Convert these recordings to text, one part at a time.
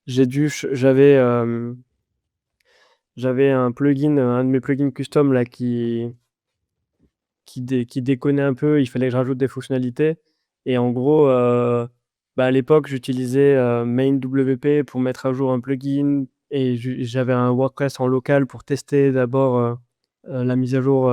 j'ai dû ch j'avais, j'avais un plugin, un de mes plugins custom là qui déconnait un peu, il fallait que je rajoute des fonctionnalités et en gros, bah, à l'époque, j'utilisais, MainWP pour mettre à jour un plugin et j'avais un WordPress en local pour tester d'abord, la mise à jour,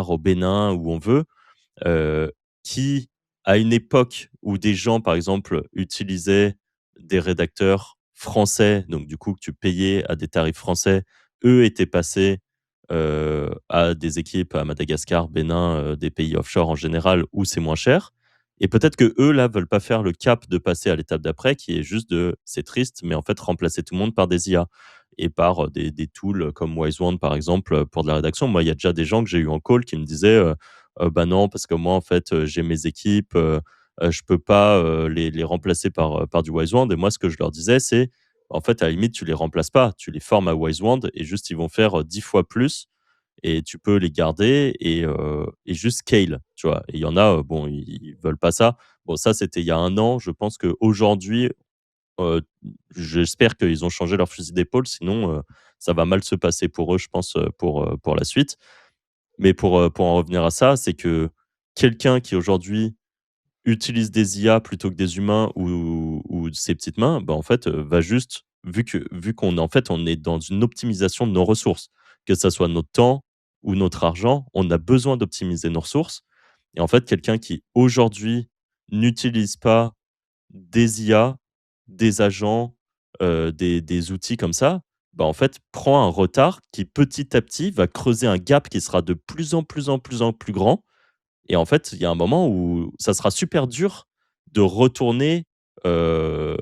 au Bénin, où on veut, heu, qui, à une époque où des gens, par exemple, utilisaient des rédacteurs français, donc du coup que tu payais à des tarifs français, eux étaient passés, à des équipes à Madagascar, Bénin, des pays offshore en général où c'est moins cher et peut-être que eux là, veulent pas faire le cap de passer à l'étape d'après qui est juste de c'est triste, mais en fait remplacer tout le monde par des IA et par, des tools comme Wisewand par exemple, pour de la rédaction. Moi, il y a déjà des gens que j'ai eu en call qui me disaient, «Bah, non, parce que moi, en fait, j'ai mes équipes, je peux pas, les remplacer par du Wisewand» et moi, ce que je leur disais, c'est: «En fait, à la limite, tu les remplaces pas, tu les formes à Wisewand et juste, ils vont faire, 10 fois plus et tu peux les garder et juste scale», tu vois? Et il y en a, bon, ils veulent pas ça. Bon, ça, c'était il y a 1 an. Je pense qu'aujourd'hui, heu, j'espère qu'ils ont changé leur fusil d'épaule, sinon, ça va mal se passer pour eux, je pense, pour la suite. Mais pour en revenir à ça, c'est que quelqu'un qui aujourd'hui utilise des IA plutôt que des humains ou ses petites mains, bah, en fait, va juste vu qu'on en fait, on est dans une optimisation de nos ressources, que ça soit notre temps ou notre argent, on a besoin d'optimiser nos ressources et en fait, quelqu'un qui aujourd'hui n'utilise pas des IA, des agents, des outils comme ça, bah, en fait, prend un retard qui petit à petit va creuser un gap qui sera de plus en plus en plus grand et en fait, il y a un moment où ça sera super dur de retourner, heu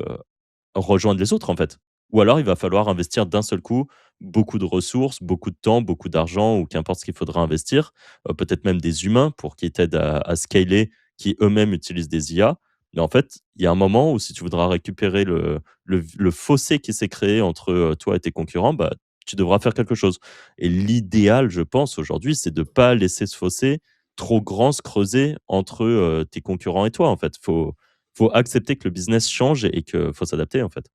rejoindre les autres, en fait. Ou alors il va falloir investir d'un seul coup beaucoup de ressources, beaucoup de temps, beaucoup d'argent ou qu'importe ce qu'il faudra investir, peut-être même des humains pour qu'ils t'aident à scaler, qui eux-mêmes utilisent des IA. Mais en fait, il y a un moment où si tu voudras récupérer le fossé qui s'est créé entre, toi et tes concurrents, bah, tu devras faire quelque chose. Et l'idéal, je pense, aujourd'hui, c'est de pas laisser ce fossé trop grand se creuser entre, tes concurrents et toi, en fait. Faut accepter que le business change et que faut s'adapter, en fait.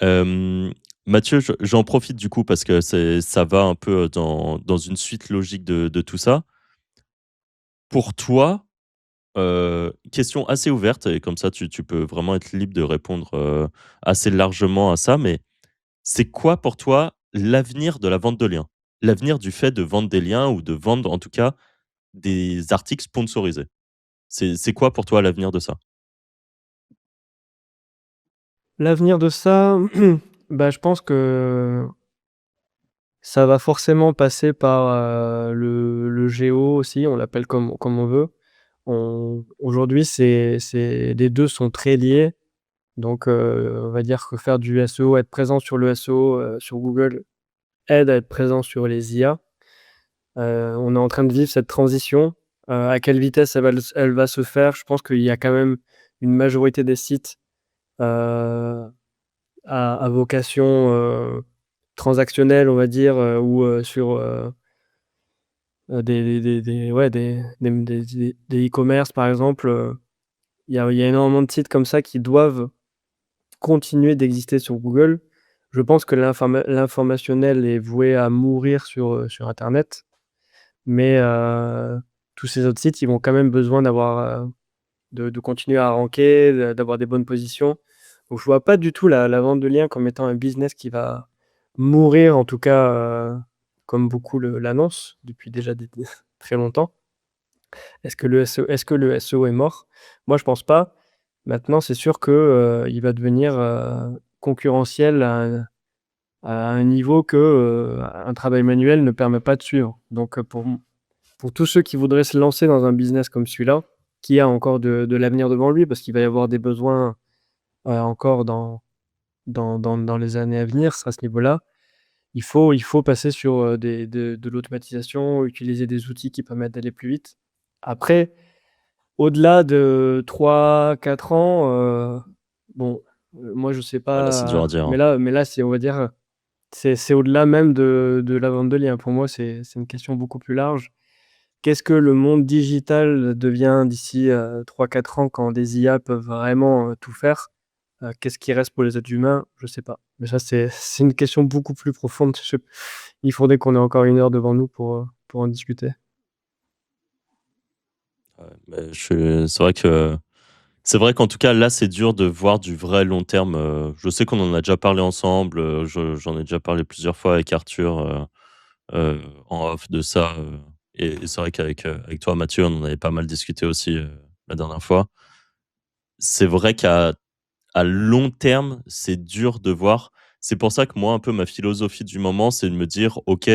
Hem, Mathieu, j'en profite du coup parce que ça va un peu dans une suite logique de tout ça. Pour toi, question assez ouverte et comme ça tu peux vraiment être libre de répondre, assez largement à ça, mais c'est quoi pour toi l'avenir de la vente de liens? L'avenir du fait de vendre des liens ou de vendre en tout cas des articles sponsorisés? C'est quoi pour toi l'avenir de ça? L'avenir de ça, bah, je pense que ça va forcément passer par, le géo aussi, on l'appelle comme on veut. Aujourd'hui, c'est les 2 sont très liés, donc on va dire que faire du SEO, être présent sur le SEO, sur Google aide à être présent sur les IA. On est en train de vivre cette transition. À quelle vitesse elle va se faire? Je pense qu'il y a quand même une majorité des sites, heu, à vocation, transactionnelle, on va dire, ou sur, des ouais, des e-commerce, par exemple, il y a énormément de sites comme ça qui doivent continuer d'exister sur Google. Je pense que l'informationnel est voué à mourir sur internet, mais tous ces autres sites, ils vont quand même besoin d'avoir, de continuer à ranker, d'avoir des bonnes positions. Donc je vois pas du tout la vente de liens comme étant un business qui va mourir, en tout cas, comme beaucoup l'annoncent depuis déjà des très longtemps. Est-ce que le SEO est mort? Moi, je pense pas. Maintenant, c'est sûr que, il va devenir, concurrentiel à un niveau que, un travail manuel ne permet pas de suivre. Donc, pour tous ceux qui voudraient se lancer dans un business comme celui-là, qui a encore de l'avenir devant lui, parce qu'il va y avoir des besoins, encore dans les années à venir à ce niveau-là. Il faut passer sur, de l'automatisation, utiliser des outils qui permettent d'aller plus vite. Après, au-delà de 3-4 ans, bon, moi je sais Ouais, là, c'est dur pas, à dire, mais hein. là, c'est on va dire, c'est au-delà même de la vente de liens. Pour moi, c'est une question beaucoup plus large. Qu'est-ce que le monde digital devient d'ici, 3-4 ans quand des IA peuvent vraiment, tout faire? Qu'est-ce qui reste pour les êtres humains? Je sais pas. Mais ça, c'est une question beaucoup plus profonde. Il faudrait qu'on ait encore 1 heure devant nous pour en discuter. Ouais, mais c'est vrai qu'en tout cas, là, c'est dur de voir du vrai long terme, je sais qu'on en a déjà parlé ensemble, j'en ai déjà parlé plusieurs fois avec Arthur, en off de ça, et c'est vrai qu'avec, avec toi Mathieu, on en avait pas mal discuté aussi, la dernière fois. C'est vrai à long terme, c'est dur de voir. C'est pour ça que moi, un peu ma philosophie du moment, c'est de me dire: «OK,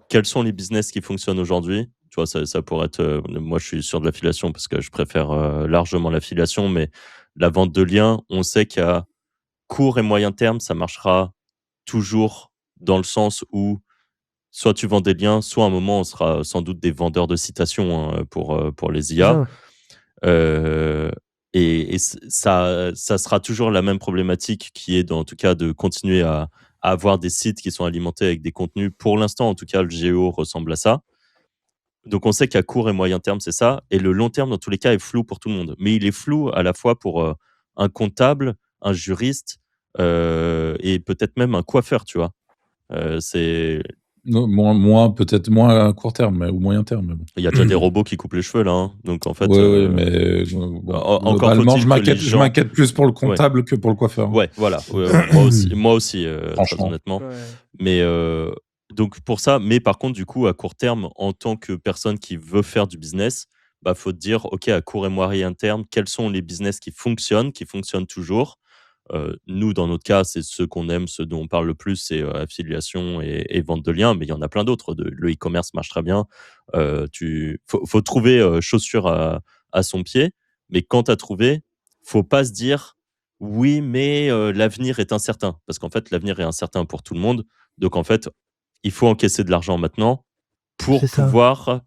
quels sont les business qui fonctionnent aujourd'hui?» Tu vois, ça pourrait être, moi je suis sur de l'affiliation parce que je préfère, largement l'affiliation, mais la vente de liens, on sait qu'à court et moyen terme, ça marchera toujours dans le sens où soit tu vends des liens, soit à un moment on sera sans doute des vendeurs de citations, hein, pour les C'est IA. ça. Heu et ça sera toujours la même problématique qui est en tout cas de continuer à avoir des sites qui sont alimentés avec des contenus. Pour l'instant, en tout cas, le géo ressemble à ça. Donc on sait qu'à court et moyen terme, c'est ça, et le long terme, dans tous les cas, est flou pour tout le monde. Mais il est flou à la fois pour, un comptable, un juriste, et peut-être même un coiffeur, tu vois? C'est Non, moins peut-être moins à court terme, ou moyen terme, mais bon. il y a déjà des robots qui coupent les cheveux là, hein. Donc en fait, Oui, oui, mais bon, encore globalement, faut-il que les je gens m'inquiète plus pour le ouais. comptable que pour le coiffeur, hein. Ouais, voilà, moi aussi, très Franchement. honnêtement. Ouais. Mais, donc pour ça, mais par contre, du coup, à court terme, en tant que personne qui veut faire du business, bah, faut te dire: «OK, à court et moyen terme, quels sont les business qui fonctionnent toujours?» Nous, dans notre cas, c'est ceux qu'on aime, ceux dont on parle le plus, c'est, affiliation et vente de liens, mais il y en a plein d'autres. Le e-commerce marche très bien. Tu faut trouver, chaussure à son pied, mais quand tu as trouvé, faut pas se dire: «Oui, mais l'avenir est incertain», parce qu'en fait, l'avenir est incertain pour tout le monde. Donc en fait, il faut encaisser de l'argent maintenant C'est pour ça. pouvoir